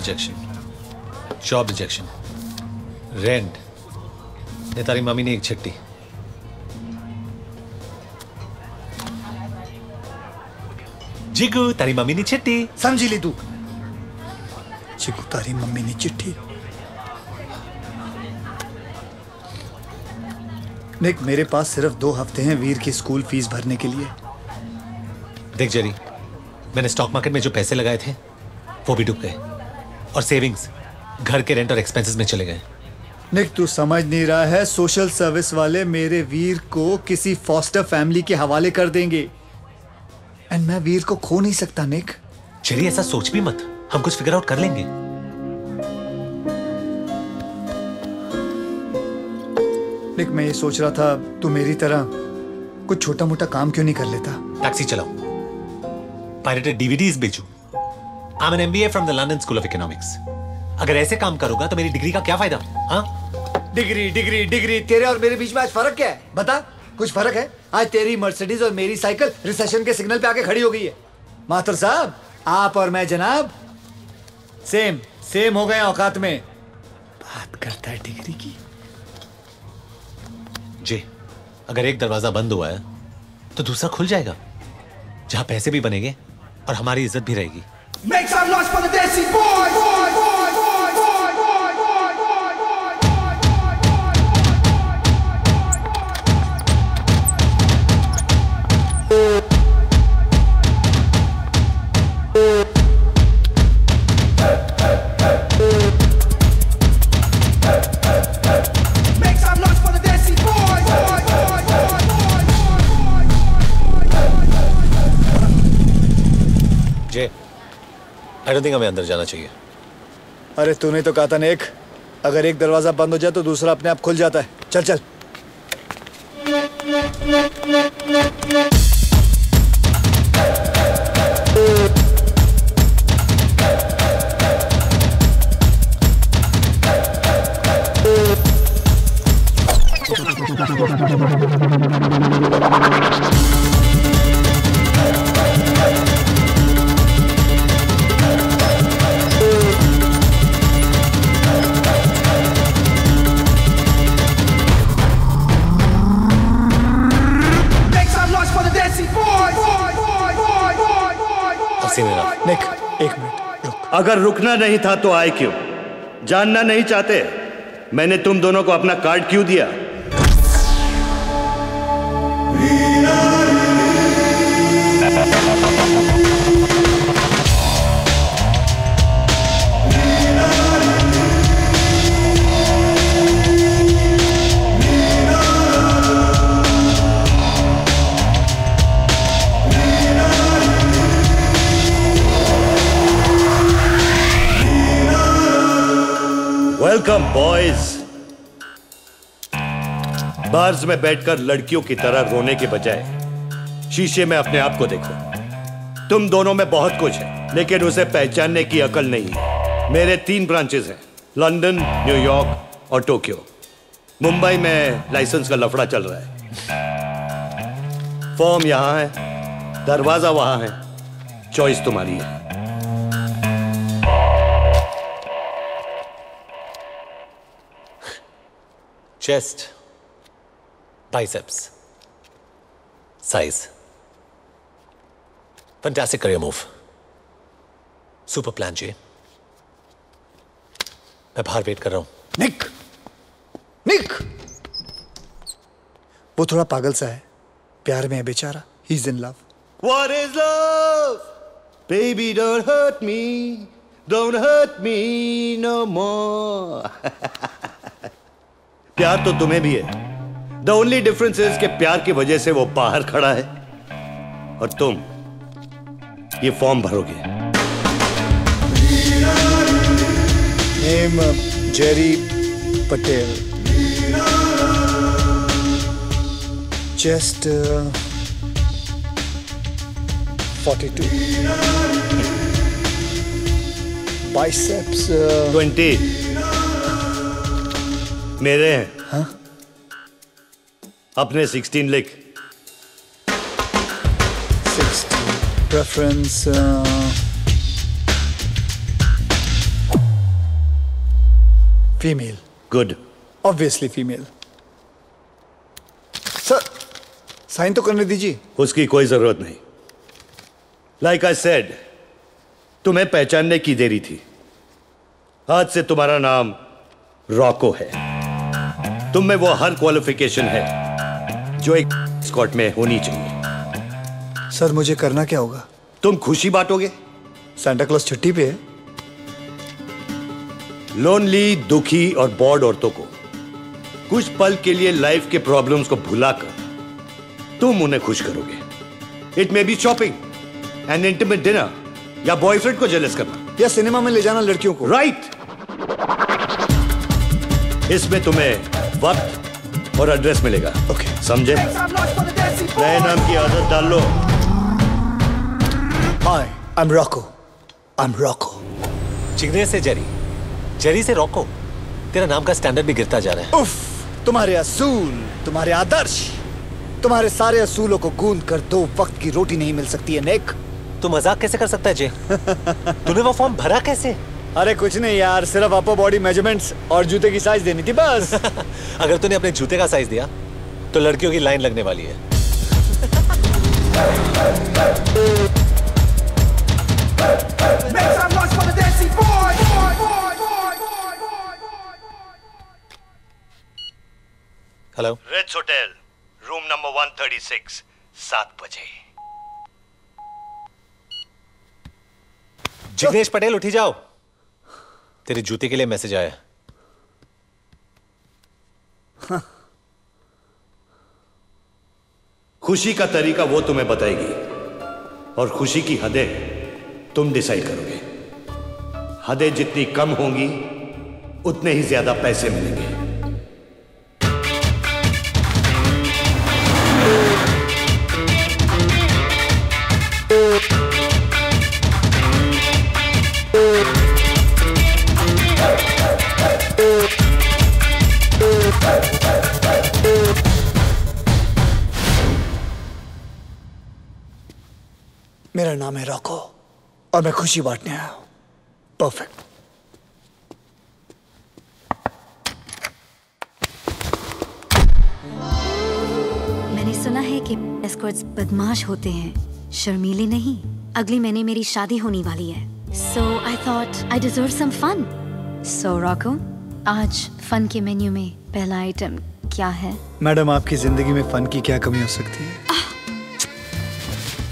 Rejection, job rejection, rent, ने तारी mummy ने एक छट्टी। जिगू तारी मम्मी ने चिट्ठी समझी ली तू। जिगू तारी मम्मी ने चिट्ठी। निक, मेरे पास सिर्फ 2 हफ्ते हैं वीर की स्कूल फीस भरने के लिए। देख जेरी, मैंने स्टॉक मार्केट में जो पैसे लगाए थे वो भी डूब गए और सेविंग्स घर के रेंट और एक्सपेंसेस में चले गए। निक, तू समझ नहीं रहा है, सोशल सर्विस वाले मेरे वीर को किसी फॉस्टर फैमिली के हवाले कर देंगे एंड मैं वीर को खो नहीं सकता। निक जेरी, ऐसा सोच भी मत, हम कुछ फिगर आउट कर लेंगे। निक, मैं ये सोच रहा था तू मेरी तरह कुछ छोटा मोटा काम क्यों नहीं कर लेता। टैक्सी चलाओ, पायरेटेड डीवीडीज बेचूं। I am an MBA from the London school of economics. अगर ऐसे काम करूंगा तो मेरी डिग्री का क्या फायदा? हाँ, डिग्री डिग्री डिग्री, तेरे और मेरे बीच में आज फर्क क्या है? बता, कुछ फर्क है? आज तेरी मर्सिडीज और मेरी साइकिल रिसेशन के सिग्नल पे आके खड़ी हो गई है। मास्टर साहब, आप और मैं जनाब सेम हो गए औकात में। बात करता है डिग्री की। जी, अगर एक दरवाजा बंद हुआ है तो दूसरा खुल जाएगा, जहां पैसे भी बनेंगे और हमारी इज्जत भी रहेगी। Make some noise for the Desi boys. Make some noise for the Desi boys. J, I don't think हमें अंदर जाना चाहिए। अरे तूने तो कहा था नेक, अगर एक दरवाजा बंद हो जाए तो दूसरा अपने आप खुल जाता है। चल चल। निक, एक मिनट रुक। अगर रुकना नहीं था तो आए क्यों? जानना नहीं चाहते मैंने तुम दोनों को अपना कार्ड क्यों दिया? Welcome boys. बार्स में बैठकर लड़कियों की तरह रोने के बजाय शीशे में अपने आप को देखो। तुम दोनों में बहुत कुछ है लेकिन उसे पहचानने की अकल नहीं है। मेरे 3 ब्रांचेस हैं, लंदन, न्यूयॉर्क और टोक्यो। मुंबई में लाइसेंस का लफड़ा चल रहा है। फॉर्म यहां है, दरवाजा वहां है, चॉइस तुम्हारी है। Chest, biceps, size, fantastic career move, super plan जी। मैं बाहर वेट कर रहा हूं। निक, निक, वो थोड़ा पागल सा है, प्यार में है बेचारा। He is in love. What is love? Baby, don't hurt me no more. प्यार तो तुम्हें भी है। The only difference is कि प्यार की वजह से वो बाहर खड़ा है और तुम ये फॉर्म भरोगे। Name Jerry Patel. Chest 42। Biceps 20। मेरे हैं। हाँ? अपने 16 लिख। 16 preference female. Good. Obviously female. Sir sign तो करने दीजिए। उसकी कोई जरूरत नहीं। लाइक आई सेड, तुम्हें पहचानने की देरी थी। आज से तुम्हारा नाम रॉको है। तुम में वो हर क्वालिफिकेशन है जो एक स्कॉट में होनी चाहिए। सर मुझे करना क्या होगा? तुम खुशी बांटोगे। सांता क्लॉज छुट्टी पे है। लोनली, दुखी और बोर्ड औरतों को कुछ पल के लिए लाइफ के प्रॉब्लम्स को भुलाकर तुम उन्हें खुश करोगे। It may be shopping, N intimate dinner, या बॉयफ्रेंड को जेलस करना, या सिनेमा में ले जाना लड़कियों को। राइट। इसमें तुम्हें वक्त और एड्रेस मिलेगा। ओके। समझे? Make some noise for the Desi नए boys. नाम की आदत डाल लो। Hi, I am Rocco. I am Rocco. चिकने से जेरी, जेरी से रॉको। तेरा नाम का स्टैंडर्ड भी गिरता जा रहा है। उफ, तुम्हारे असूल, तुम्हारे आदर्श, तुम्हारे सारे असूलों को गूंद कर 2 वक्त की रोटी नहीं मिल सकती है निक। तू मजाक कैसे कर सकता है जे? तूने वो फॉर्म भरा कैसे? अरे कुछ नहीं यार, सिर्फ अपर बॉडी मेजरमेंट्स और जूते की साइज देनी थी बस। अगर तूने अपने जूते का साइज दिया तो लड़कियों की लाइन लगने वाली है। Make some noise for the Desi boys. Hello, Ritz hotel, room number 136, 7 बजे। जिग्नेश पटेल उठी जाओ, तेरे जूते के लिए मैसेज आया। खुशी का तरीका वो तुम्हें बताएगी और खुशी की हदें तुम डिसाइड करोगे। हदें जितनी कम होंगी उतने ही ज्यादा पैसे मिलेंगे। मेरा नाम है रॉको और मैं खुशी बांटने आया हूं। परफेक्ट। मैंने सुना है कि एस्कॉर्ट्स बदमाश होते हैं, शर्मीले नहीं। अगले महीने मेरी शादी होने वाली है, so I thought I deserve some fun. So Roku, आज फन के मेन्यू में पहला आइटम क्या है? मैडम, आपकी जिंदगी में फन की क्या कमी हो सकती है?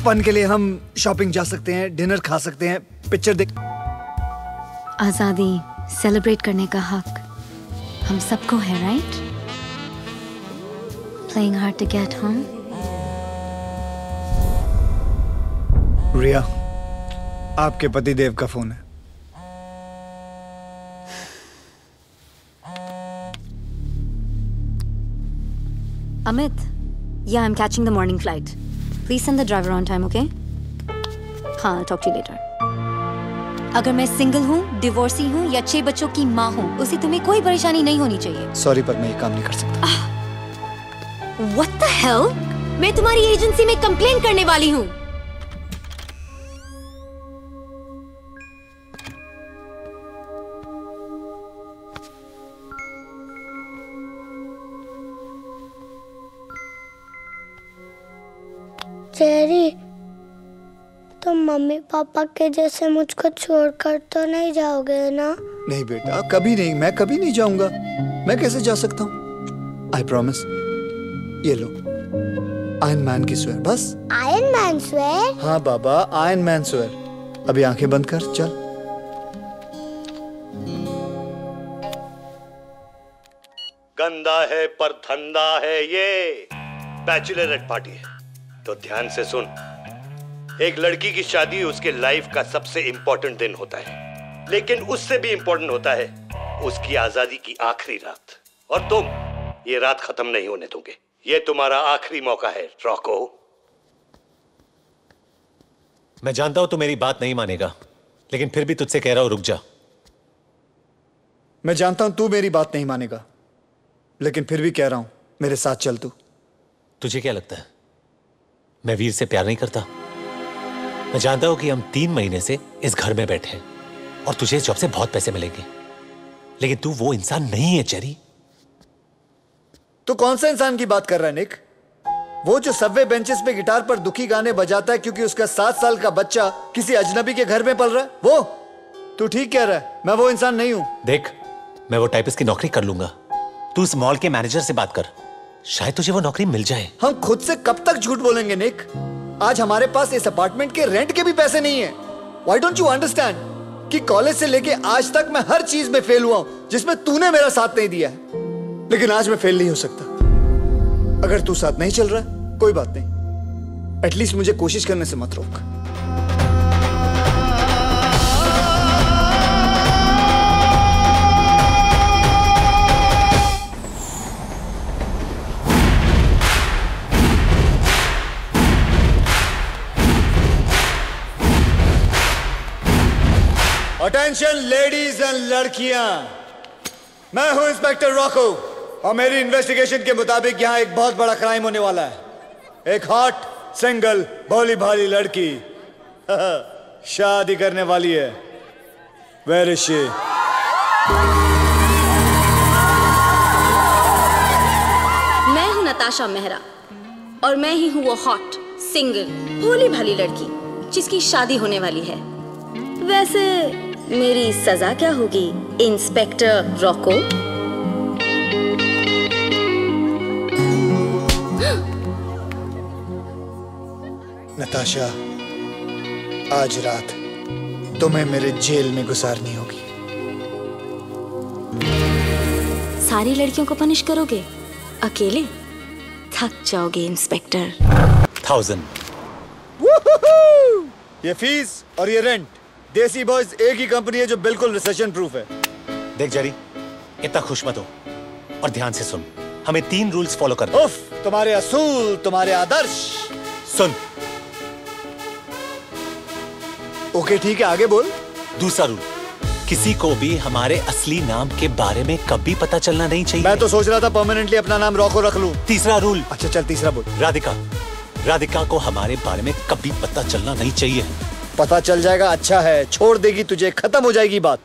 फन के लिए हम शॉपिंग जा सकते हैं, डिनर खा सकते हैं, पिक्चर देख। आजादी सेलिब्रेट करने का हक हम सबको है, right? Playing hard to get home. रिया, आपके पति देव का फोन है। Amit, yeah, I'm catching the morning flight. Please send the driver on time, okay? हाँ, I'll talk to you later. अगर मैं सिंगल हूँ, डिवोर्सी हूँ या 6 बच्चों की माँ हूँ, उसे तुम्हें कोई परेशानी नहीं होनी चाहिए। सॉरी, पर मैं ये काम नहीं कर सकता। What the hell? मैं तुम्हारी एजेंसी में कंप्लेन करने वाली हूँ। जेरी, तुम मम्मी पापा के जैसे मुझको छोड़कर तो नहीं जाओगे ना? नहीं बेटा, कभी नहीं। मैं कभी नहीं जाऊंगा। मैं कैसे जा सकता हूँ? I promise. ये लो, आयरन मैन की स्वेयर। बस आयरन मैन स्वेयर? हाँ बाबा, आयरन मैन स्वेयर। अभी आंखें बंद कर, चल। गंदा है पर धंधा है ये। बैचलरेट पार्टी है तो ध्यान से सुन। एक लड़की की शादी उसके लाइफ का सबसे इंपॉर्टेंट दिन होता है, लेकिन उससे भी इंपॉर्टेंट होता है उसकी आजादी की आखिरी रात। और तुम ये रात खत्म नहीं होने दोगे। ये तुम्हारा आखिरी मौका है रॉको। मैं जानता हूं तू मेरी बात नहीं मानेगा, लेकिन फिर भी तुझसे कह रहा हूं, रुक जा। मैं जानता हूं तू मेरी बात नहीं मानेगा, लेकिन फिर भी कह रहा हूं, मेरे साथ चल तू। तुझे क्या लगता है मैं वीर से प्यार नहीं करता? मैं जानता हूं कि हम 3 महीने से इस घर में बैठे हैं और तुझे इस जॉब से बहुत पैसे मिलेंगे, लेकिन तू वो इंसान नहीं है चेरी। तो कौन सा इंसान की बात कर रहा है निक? वो जो सबवे बेंचेस पे गिटार पर दुखी गाने बजाता है क्योंकि उसका 7 साल का बच्चा किसी अजनबी के घर में पल रहा है, वो? तू ठीक कह रहा है, मैं वो इंसान नहीं हूं। देख, मैं वो टाइपिस्ट की नौकरी कर लूंगा। तू उस मॉल के मैनेजर से बात कर, शायद तुझे वो नौकरी मिल जाए। हम खुद से कब तक झूठ बोलेंगे निक? आज हमारे पास इस अपार्टमेंट के रेंट के भी पैसे नहीं है। Why don't you understand कि कॉलेज से लेके आज तक मैं हर चीज में फेल हुआ हूं जिसमें तूने मेरा साथ नहीं दिया है, लेकिन आज मैं फेल नहीं हो सकता। अगर तू साथ नहीं चल रहा कोई बात नहीं, एटलीस्ट मुझे कोशिश करने से मत रोक। अटेंशन लेडीज एंड लड़कियां, मैं हूं इंस्पेक्टर रॉको और मेरी इन्वेस्टिगेशन के मुताबिक यहां एक बहुत बड़ा क्राइम होने वाला है। एक हॉट सिंगल भोली भाली लड़की शादी करने वाली है। Where is she? मैं हूं नताशा मेहरा और मैं ही हूं वो हॉट सिंगल भोली भाली लड़की जिसकी शादी होने वाली है। वैसे मेरी सजा क्या होगी इंस्पेक्टर रॉको? नताशा, आज रात तुम्हें मेरे जेल में गुजारनी होगी। सारी लड़कियों को पनिश करोगे? अकेले थक जाओगे इंस्पेक्टर। 1000। ये फीस और ये रेंट, देसी बॉयज एक ही कंपनी है जो बिल्कुल रिसेशन प्रूफ है। देख जेरी, इतना खुश मत हो और ध्यान से सुन। हमें 3 रूल्स फॉलो करने। उफ, तुम्हारे असूल, तुम्हारे आदर्श। सुन। ओके ठीक है, आगे बोल। दूसरा रूल, किसी को भी हमारे असली नाम के बारे में कभी पता चलना नहीं चाहिए। मैं तो सोच रहा था परमानेंटली अपना नाम रॉको रख लूं। तीसरा रूल। अच्छा चल, तीसरा बोल। राधिका को हमारे बारे में कभी पता चलना नहीं चाहिए। पता चल जाएगा अच्छा है, छोड़ देगी तुझे, खत्म हो जाएगी बात।